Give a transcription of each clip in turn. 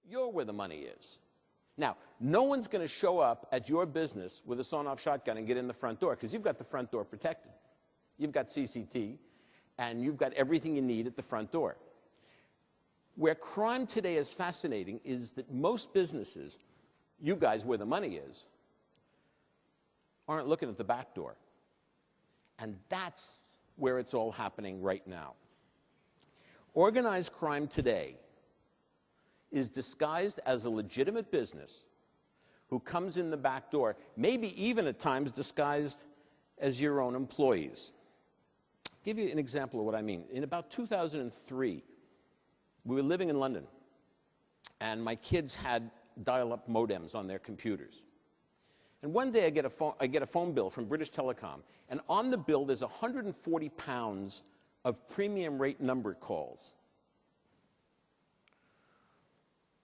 You're where the money is. Now, no one's going to show up at your business with a sawn-off shotgun and get in the front door because you've got the front door protected. You've got CCT, and you've got everything you need at the front door. Where crime today is fascinating is that most businesses, you guys where the money is, aren't looking at the back door. And that's where it's all happening right now. Organized crime today is disguised as a legitimate business who comes in the back door, maybe even at times disguised as your own employees. I'll give you an example of what I mean. In about 2003, we were living in London, and my kids had dial-up modems on their computers. And one day I get a phone bill from British Telecom, and on the bill there's 140 pounds of premium rate number calls.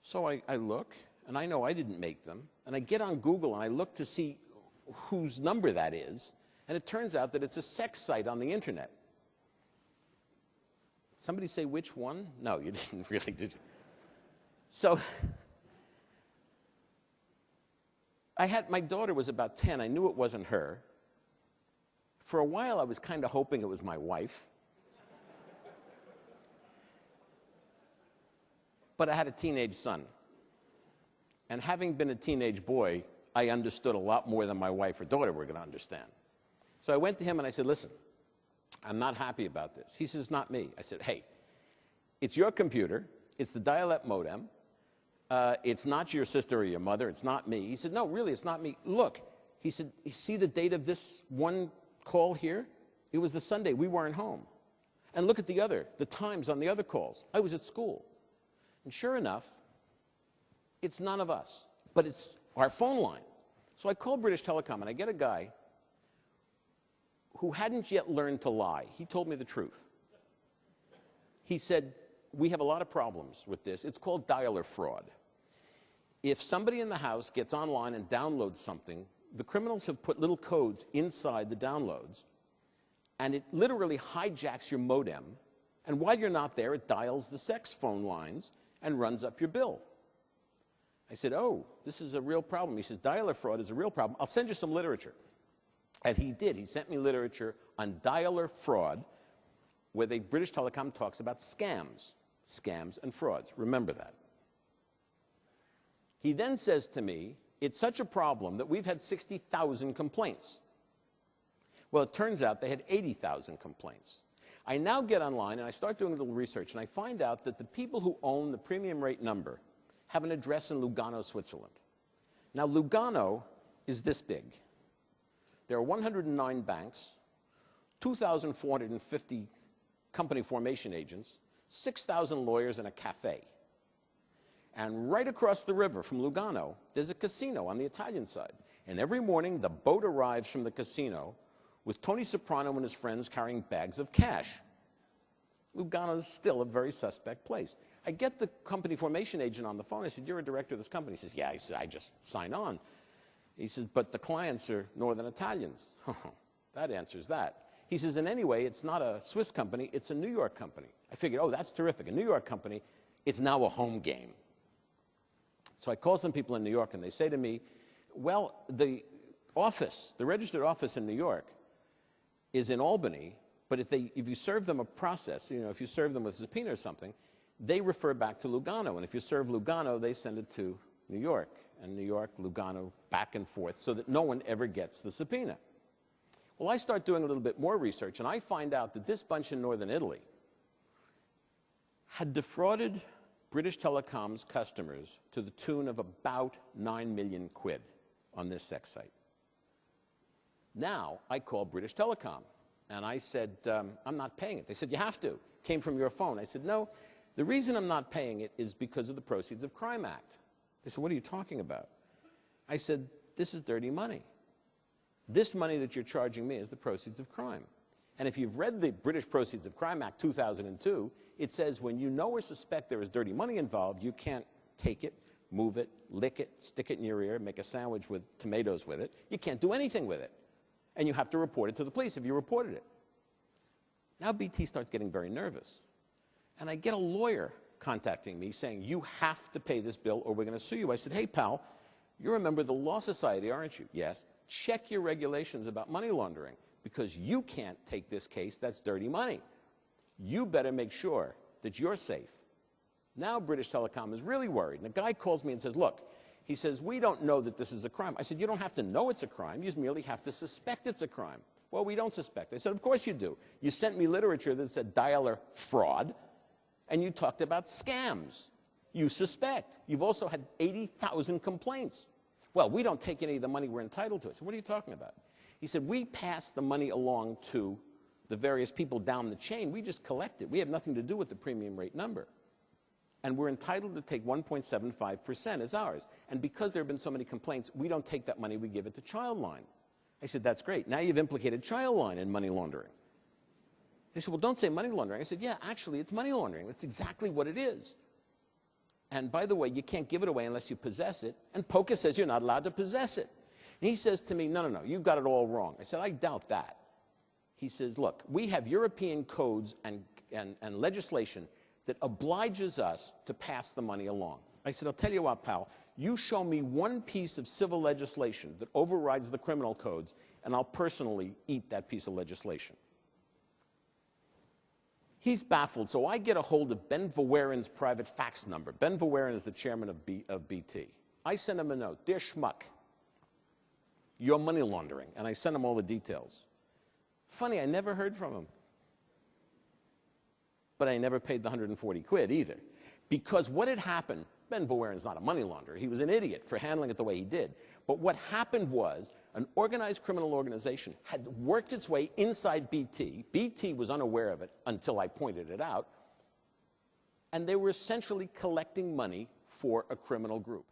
So I look, and I know I didn't make them, and I get on Google and I look to see whose number that is, and it turns out that it's a sex site on the internet. Somebody say which one? No, you didn't really, did you? So my daughter was about 10. I knew it wasn't her. For a while, I was kind of hoping it was my wife. But I had a teenage son. And having been a teenage boy, I understood a lot more than my wife or daughter were going to understand. So I went to him and I said, listen, I'm not happy about this. He says, not me. I said, hey, it's your computer. It's the dial-up modem. It's not your sister or your mother. It's not me. He said, no, really, it's not me. Look, he said, you see the date of this one call here? It was the Sunday. We weren't home. And look at the times on the other calls. I was at school. And sure enough, it's none of us, but it's our phone line. So I called British Telecom, and I get a guy who hadn't yet learned to lie. He told me the truth. He said, we have a lot of problems with this. It's called dialer fraud. If somebody in the house gets online and downloads something, the criminals have put little codes inside the downloads, and it literally hijacks your modem, and while you're not there, it dials the sex phone lines and runs up your bill. I said, oh, this is a real problem. He says, dialer fraud is a real problem. I'll send you some literature. And he did. He sent me literature on dialer fraud, where British Telecom talks about scams and frauds. Remember that. He then says to me, it's such a problem that we've had 60,000 complaints. Well, it turns out they had 80,000 complaints. I now get online and I start doing a little research, and I find out that the people who own the premium rate number have an address in Lugano, Switzerland. Now, Lugano is this big. There are 109 banks, 2,450 company formation agents, 6,000 lawyers, and a cafe. And right across the river from Lugano, there's a casino on the Italian side. And every morning, the boat arrives from the casino with Tony Soprano and his friends carrying bags of cash. Lugano is still a very suspect place. I get the company formation agent on the phone. I said, you're a director of this company. He says, yeah. I said, I just sign on. He says, but the clients are Northern Italians. That answers that. He says, and anyway, it's not a Swiss company, it's a New York company. I figured, oh, that's terrific. A New York company, it's now a home game. So I call some people in New York, and they say to me, well, the registered office in New York is in Albany, but if you serve them a process, if you serve them with a subpoena or something, they refer back to Lugano. And if you serve Lugano, they send it to New York. And New York, Lugano, back and forth, so that no one ever gets the subpoena. Well, I start doing a little bit more research, and I find out that this bunch in northern Italy had defrauded British Telecom's customers to the tune of about 9 million quid on this sex site. Now, I called British Telecom, and I said, I'm not paying it. They said, you have to. It came from your phone. I said, no, the reason I'm not paying it is because of the Proceeds of Crime Act. They said, what are you talking about? I said, this is dirty money. This money that you're charging me is the proceeds of crime. And if you've read the British Proceeds of Crime Act 2002, it says when you know or suspect there is dirty money involved, you can't take it, move it, lick it, stick it in your ear, make a sandwich with tomatoes with it. You can't do anything with it. And you have to report it to the police if you reported it. Now BT starts getting very nervous. And I get a lawyer contacting me saying, you have to pay this bill or we're going to sue you. I said, hey, pal, you're a member of the Law Society, aren't you? Yes. Check your regulations about money laundering because you can't take this case. That's dirty money. You better make sure that you're safe. Now British Telecom is really worried. And the guy calls me and says, look, he says, we don't know that this is a crime. I said, you don't have to know it's a crime. You merely have to suspect it's a crime. Well, we don't suspect. They said, of course you do. You sent me literature that said dialer fraud, and you talked about scams. You suspect. You've also had 80,000 complaints. Well, we don't take any of the money we're entitled to. I said, what are you talking about? He said, we pass the money along to the various people down the chain. We just collect it. We have nothing to do with the premium rate number. And we're entitled to take 1.75% as ours. And because there have been so many complaints, we don't take that money, we give it to Childline. I said, that's great. Now you've implicated Childline in money laundering. They said, well, don't say money laundering. I said, yeah, actually, it's money laundering. That's exactly what it is. And by the way, you can't give it away unless you possess it. And POCA says you're not allowed to possess it. And he says to me, no, no, no, you've got it all wrong. I said, I doubt that. He says, look, we have European codes and legislation that obliges us to pass the money along. I said, I'll tell you what, pal, you show me one piece of civil legislation that overrides the criminal codes, and I'll personally eat that piece of legislation. He's baffled, so I get a hold of Ben Verweiren's private fax number. Ben Verweiren is the chairman of BT. I send him a note, dear schmuck, you're money laundering, and I send him all the details. Funny, I never heard from him. But I never paid the 140 quid either. Because what had happened, Ben Verweiren's not a money launderer. He was an idiot for handling it the way he did. But what happened was an organized criminal organization had worked its way inside BT. BT was unaware of it until I pointed it out. And they were essentially collecting money for a criminal group.